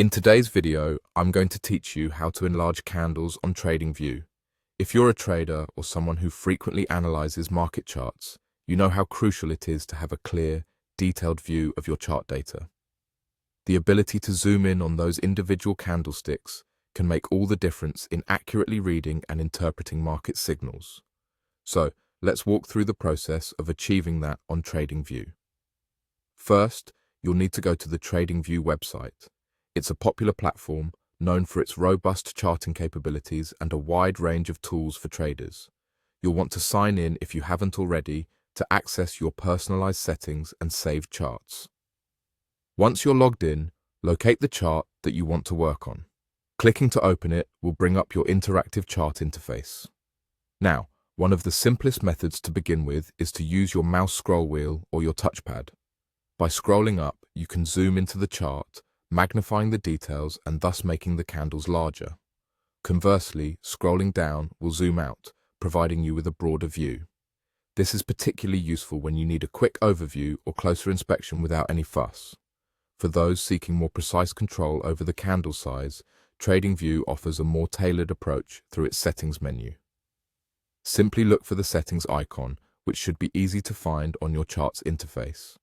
In today's video, I'm going to teach you how to enlarge candles on TradingView. If you're a trader or someone who frequently analyzes market charts, you know how crucial it is to have a clear, detailed view of your chart data. The ability to zoom in on those individual candlesticks can make all the difference in accurately reading and interpreting market signals. So, let's walk through the process of achieving that on TradingView. First, you'll need to go to the TradingView website. It's a popular platform known for its robust charting capabilities and a wide range of tools for traders. You'll want to sign in if you haven't already to access your personalized settings and saved charts. Once you're logged in, locate the chart that you want to work on. Clicking to open it will bring up your interactive chart interface. Now, one of the simplest methods to begin with is to use your mouse scroll wheel or your touchpad. By scrolling up, you can zoom into the chart, magnifying the details and thus making the candles larger. Conversely, scrolling down will zoom out, providing you with a broader view. This is particularly useful when you need a quick overview or closer inspection without any fuss. For those seeking more precise control over the candle size, TradingView offers a more tailored approach through its settings menu. Simply look for the settings icon, which should be easy to find on your chart's interface.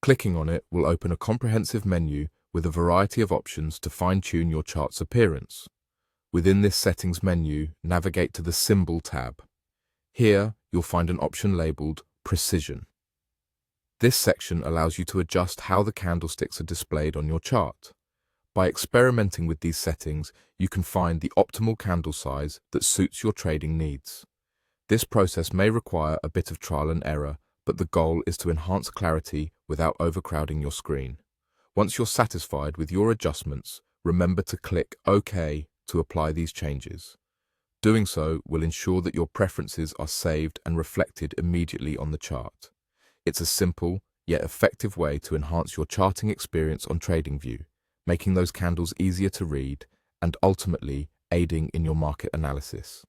Clicking on it will open a comprehensive menu with a variety of options to fine-tune your chart's appearance. Within this settings menu, navigate to the Symbol tab. Here, you'll find an option labeled Precision. This section allows you to adjust how the candlesticks are displayed on your chart. By experimenting with these settings, you can find the optimal candle size that suits your trading needs. This process may require a bit of trial and error, but the goal is to enhance clarity without overcrowding your screen. Once you're satisfied with your adjustments, remember to click OK to apply these changes. Doing so will ensure that your preferences are saved and reflected immediately on the chart. It's a simple, yet effective way to enhance your charting experience on TradingView, making those candles easier to read and ultimately aiding in your market analysis.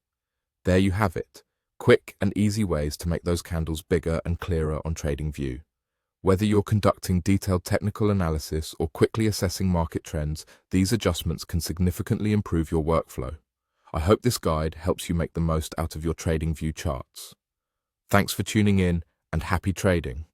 There you have it. Quick and easy ways to make those candles bigger and clearer on TradingView. Whether you're conducting detailed technical analysis or quickly assessing market trends, these adjustments can significantly improve your workflow. I hope this guide helps you make the most out of your TradingView charts. Thanks for tuning in and happy trading.